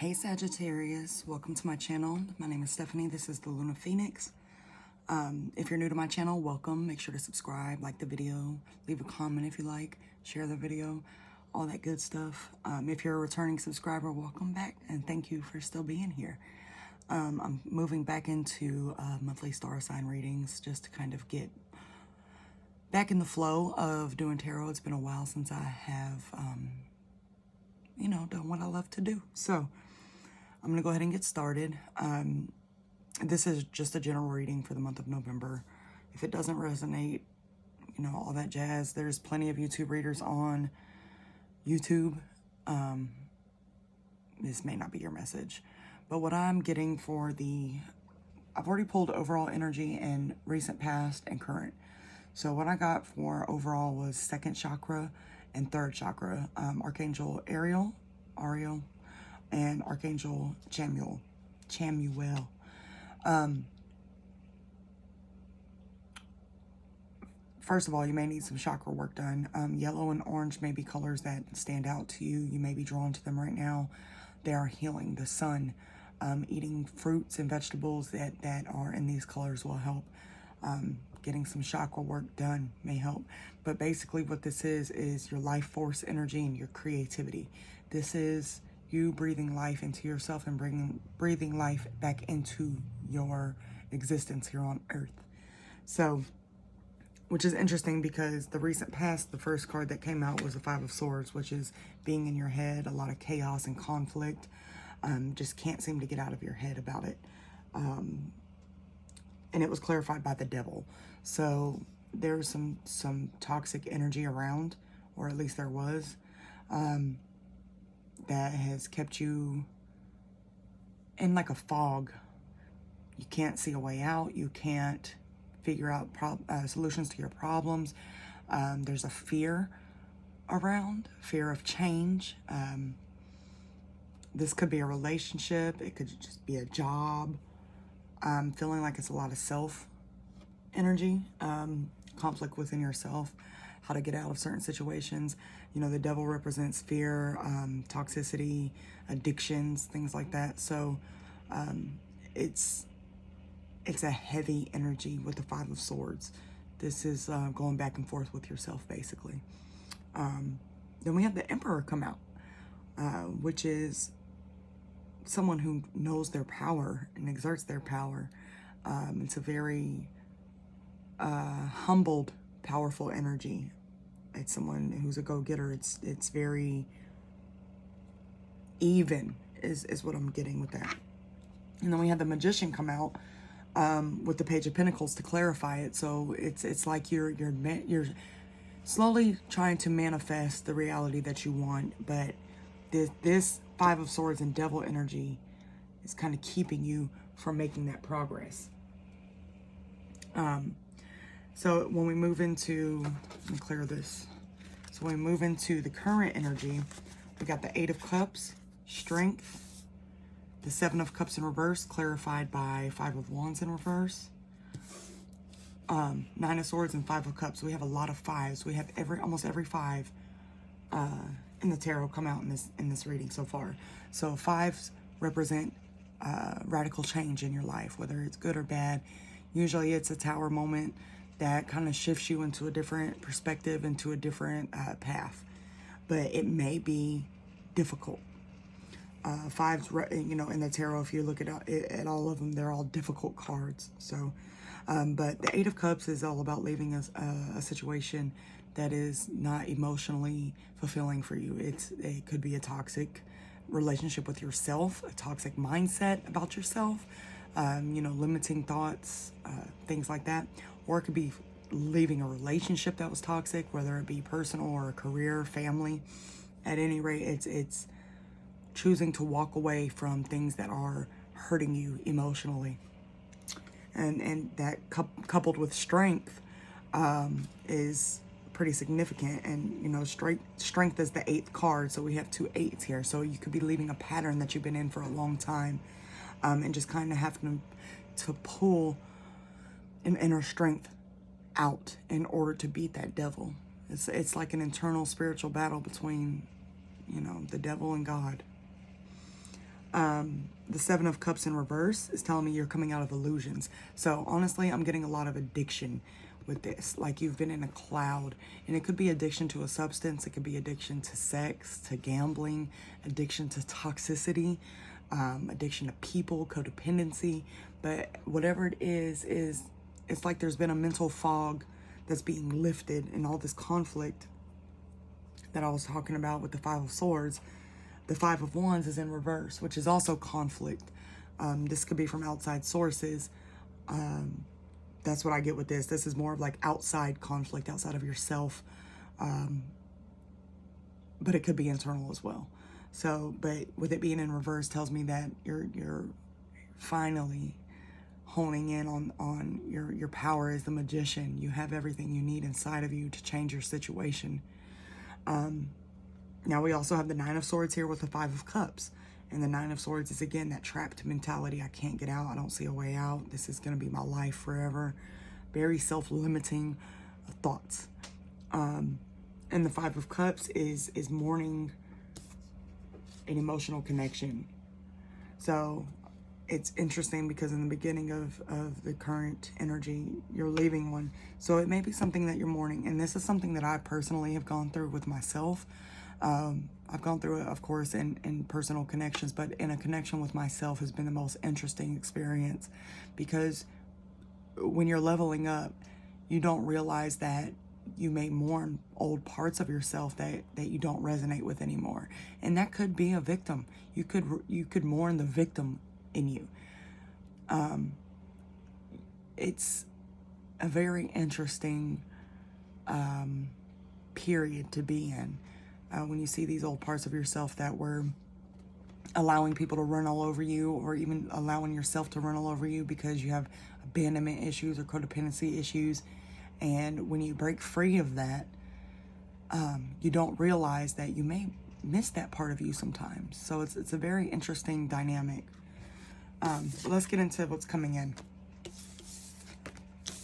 Hey Sagittarius, welcome to my channel. My name is Stephanie. This is the Luna Phoenix. If you're new to my channel, welcome. Make sure to subscribe, like the video, leave a comment if you like, share the video, all that good stuff. If you're a returning subscriber, welcome back and thank you for still being here. I'm moving back into monthly star sign readings just to kind of get back in the flow of doing tarot. It's been a while since I have, done what I love to do. So I'm going to go ahead and get started. This is just a general reading for the month of November. If it doesn't resonate, all that jazz, there's plenty of YouTube readers on YouTube. This may not be your message. But what I'm getting for I've already pulled overall energy in recent past and current. So what I got for overall was second chakra and third chakra. Archangel Ariel, and Archangel Chamuel. First of all, you may need some chakra work done. Yellow and orange may be colors that stand out to you. You may be drawn to them right now. They are healing. The sun, eating fruits and vegetables that are in these colors will help. Getting some chakra work done may help. But basically what this is your life force energy and your creativity. This is you breathing life into yourself and breathing life back into your existence here on earth. So, which is interesting because the recent past, the first card that came out was the Five of Swords, which is being in your head, a lot of chaos and conflict. Just can't seem to get out of your head about it. And it was clarified by the devil. So there's some toxic energy around, or at least there was, that has kept you in like a fog. You can't see a way out. You can't figure out solutions to your problems. There's a fear around, fear of change. This could be a relationship. It could just be a job. Feeling like it's a lot of self energy, conflict within yourself, how to get out of certain situations. The devil represents fear, toxicity, addictions, things like that. So it's a heavy energy with the Five of Swords. This is going back and forth with yourself, basically. Then we have the Emperor come out, which is someone who knows their power and exerts their power. It's a very humbled, powerful energy. It's someone who's a go-getter. It's very even is what I'm getting with that. And then we have the Magician come out with the Page of Pentacles to clarify it. So it's like you're slowly trying to manifest the reality that you want, but this Five of Swords and Devil energy is kind of keeping you from making that progress. So when we move into, let me clear this. So when we move into the current energy, we got the Eight of Cups, Strength, the Seven of Cups in reverse, clarified by Five of Wands in reverse, Nine of Swords and Five of Cups. We have a lot of fives. We have almost every five in the tarot come out in this reading so far. So fives represent radical change in your life, whether it's good or bad. Usually it's a tower moment that kind of shifts you into a different perspective, into a different path. But it may be difficult. Fives, in the tarot, if you look at all of them, they're all difficult cards. So, but the Eight of Cups is all about leaving a situation that is not emotionally fulfilling for you. It could be a toxic relationship with yourself, a toxic mindset about yourself, limiting thoughts, things like that. Or it could be leaving a relationship that was toxic, whether it be personal or a career, family. At any rate, it's choosing to walk away from things that are hurting you emotionally. And that coupled with strength is pretty significant. And, strength is the eighth card. So we have two eights here. So you could be leaving a pattern that you've been in for a long time, and just kind of having to pull an inner strength out in order to beat that devil. It's like an internal spiritual battle between, the devil and God. The Seven of Cups in reverse is telling me you're coming out of illusions. So honestly, I'm getting a lot of addiction with this. Like you've been in a cloud, and it could be addiction to a substance. It could be addiction to sex, to gambling, addiction to toxicity, addiction to people, codependency. But whatever it is it's like there's been a mental fog that's being lifted, and all this conflict that I was talking about with the Five of Swords. The Five of Wands is in reverse, which is also conflict. This could be from outside sources. That's what I get with this. This is more of like outside conflict, outside of yourself. But it could be internal as well. So, but with it being in reverse tells me that you're finally honing in on your power as the magician. You have everything you need inside of you to change your situation. Now we also have the Nine of Swords here with the Five of Cups. And the Nine of Swords is, again, that trapped mentality. I can't get out. I don't see a way out. This is going to be my life forever. Very self-limiting thoughts. And the Five of Cups is mourning an emotional connection. So it's interesting because in the beginning of the current energy, you're leaving one. So it may be something that you're mourning. And this is something that I personally have gone through with myself. I've gone through it, of course, in personal connections, but in a connection with myself has been the most interesting experience, because when you're leveling up, you don't realize that you may mourn old parts of yourself that you don't resonate with anymore. And that could be a victim. You could mourn the victim in you. It's a very interesting period to be in. When you see these old parts of yourself that were allowing people to run all over you, or even allowing yourself to run all over you because you have abandonment issues or codependency issues. And when you break free of that, you don't realize that you may miss that part of you sometimes. So it's a very interesting dynamic. Let's get into what's coming in.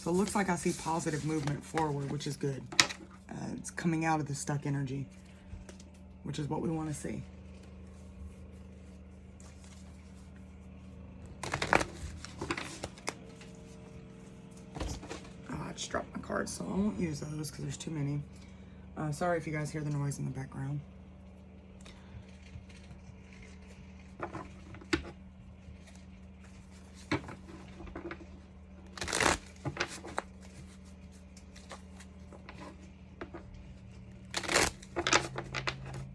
So it looks like I see positive movement forward, which is good. It's coming out of the stuck energy, which is what we want to see. Oh, I just dropped my cards, so I won't use those because there's too many. Sorry if you guys hear the noise in the background.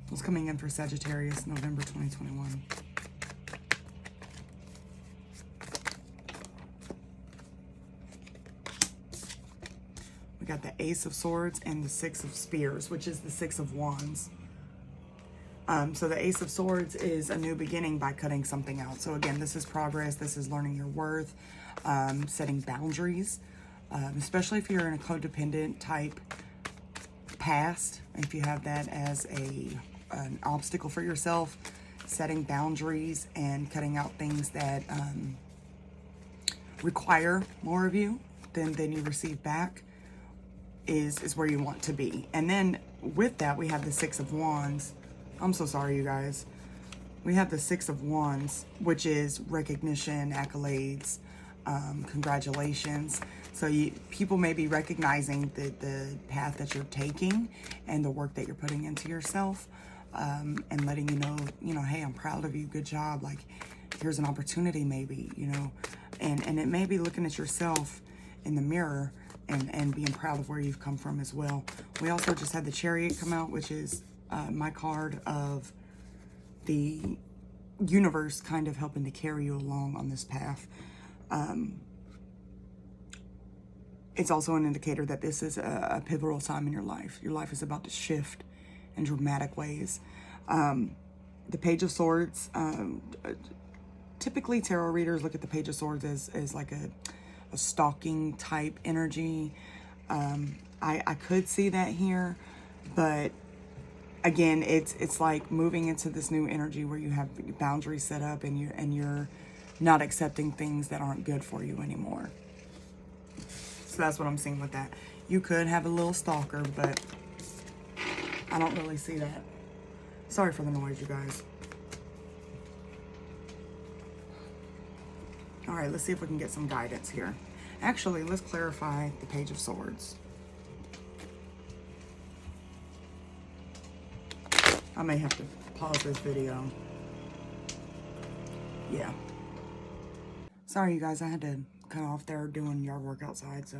What's coming in for Sagittarius, November 2021? We got the Ace of Swords and the Six of Spears, which is the Six of Wands. So the Ace of Swords is a new beginning by cutting something out. So again, this is progress. This is learning your worth, setting boundaries, especially if you're in a codependent type past. If you have that as an obstacle for yourself, setting boundaries and cutting out things that require more of you than you receive back is where you want to be. And then with that, we have the Six of Wands. I'm so sorry, you guys. We have the Six of Wands, which is recognition, accolades, congratulations. So people may be recognizing the path that you're taking and the work that you're putting into yourself, and letting you know, hey, I'm proud of you. Good job. Like, here's an opportunity, maybe, you know, and it may be looking at yourself in the mirror and being proud of where you've come from as well. We also just had the Chariot come out, which is my card of the universe kind of helping to carry you along on this path. It's also an indicator that this is a pivotal time in your life. Your life is about to shift in dramatic ways. The Page of Swords, typically tarot readers look at the Page of Swords as like a stalking type energy. I could see that here, but again, it's like moving into this new energy where you have boundaries set up and you're not accepting things that aren't good for you anymore. So that's what I'm seeing with that. You could have a little stalker, but I don't really see that. Sorry for the noise, you guys. right, let's see if we can get some guidance here. Actually, let's clarify the Page of Swords. I may have to pause this video. Yeah. Sorry, you guys, I had to cut off there doing yard work outside, so.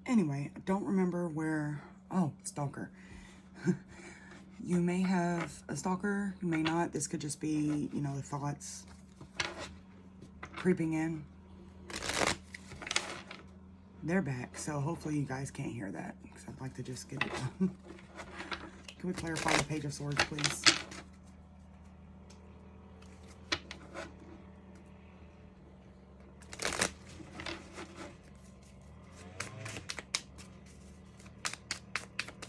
Anyway, I don't remember where, oh, stalker. You may have a stalker, you may not. This could just be, you know, the thoughts creeping in. They're back, so hopefully you guys can't hear that, because I'd like to just get it done. Can we clarify the Page of Swords, please?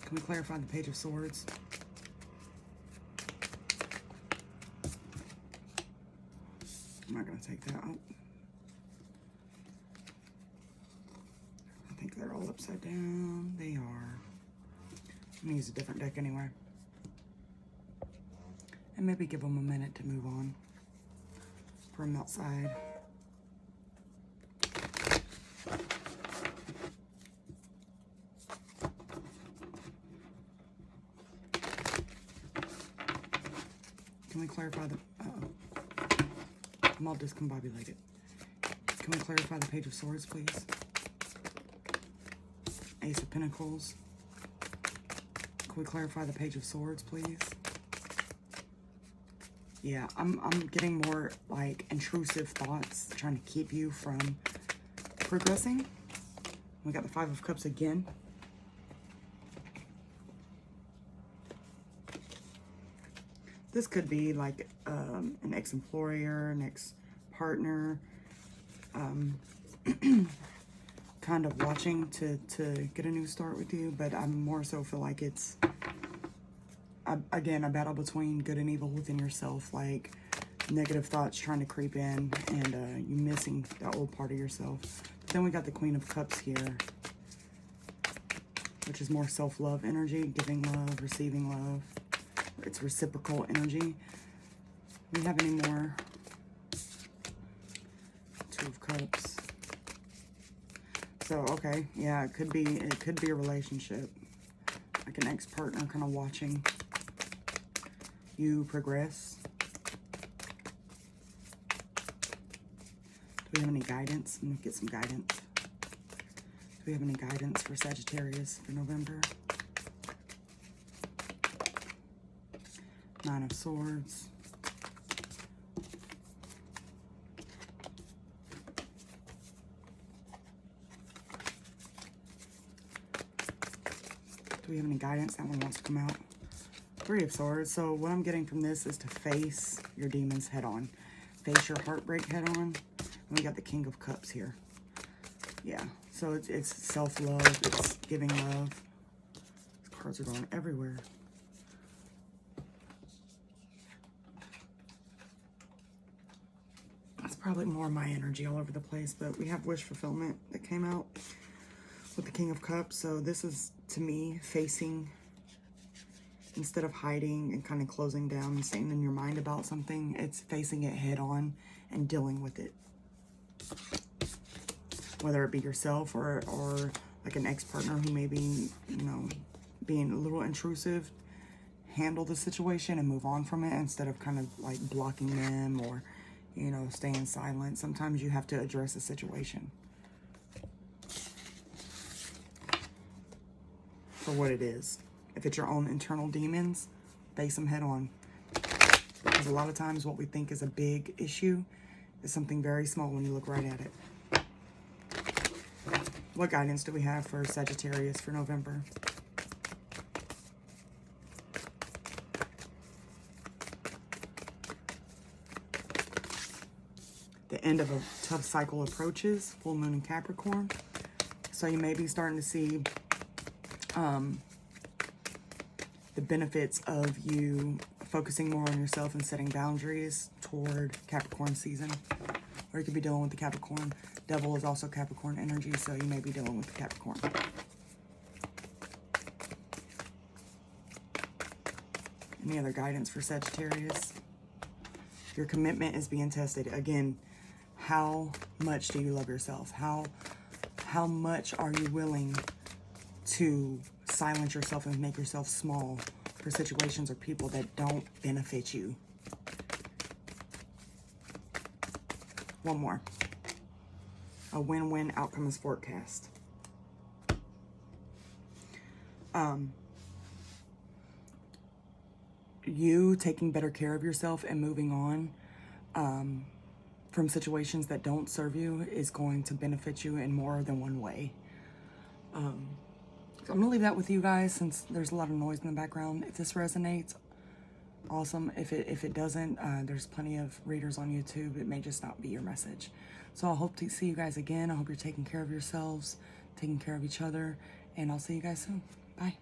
Can we clarify the Page of Swords? I'm not going to take that out. I think they're all upside down. They are. I'm going to use a different deck anyway. And maybe give them a minute to move on from outside. Can we clarify the... I'm all discombobulated. Can we clarify the Page of Swords, please? Ace of Pentacles. Can we clarify the Page of Swords, please? Yeah, I'm getting more like intrusive thoughts trying to keep you from progressing. We got the Five of Cups again. This could be like an ex-employer, an ex-partner, kind of watching to get a new start with you, but I more so feel like it's, again, a battle between good and evil within yourself, like negative thoughts trying to creep in and you missing the old part of yourself. But then we got the Queen of Cups here, which is more self-love energy, giving love, receiving love. It's reciprocal energy. Do we have any more? Two of Cups. So, okay, yeah, it could be a relationship. Like an ex-partner kind of watching you progress. Do we have any guidance? Let me get some guidance. Do we have any guidance for Sagittarius for November? Nine of Swords. Do we have any guidance? That one wants to come out. Three of Swords. So what I'm getting from this is to face your demons head on. Face your heartbreak head on. And we got the King of Cups here. Yeah. So it's self-love. It's giving love. These cards are going everywhere. That's probably more my energy all over the place, but we have wish fulfillment that came out with the King of Cups. So this is, to me, facing, instead of hiding and kind of closing down and staying in your mind about something, it's facing it head on and dealing with it. Whether it be yourself or like an ex-partner who may be, you know, being a little intrusive, handle the situation and move on from it instead of kind of like blocking them or, you know, staying silent. Sometimes you have to address a situation for what it is. If it's your own internal demons, face them head on. Because a lot of times what we think is a big issue is something very small when you look right at it. What guidance do we have for Sagittarius for November? The end of a tough cycle approaches, full moon in Capricorn. So you may be starting to see the benefits of you focusing more on yourself and setting boundaries toward Capricorn season. Or you could be dealing with the Capricorn. Devil is also Capricorn energy, so you may be dealing with the Capricorn. Any other guidance for Sagittarius? Your commitment is being tested. Again, how much do you love yourself? How much are you willing to silence yourself and make yourself small for situations or people that don't benefit you? One more. A win-win outcome is forecast. You taking better care of yourself and moving on from situations that don't serve you is going to benefit you in more than one way. So I'm gonna leave that with you guys since there's a lot of noise in the background. If this resonates, awesome. If it doesn't, there's plenty of readers on YouTube. It may just not be your message. So I hope to see you guys again. I hope you're taking care of yourselves, taking care of each other, and I'll see you guys soon. Bye.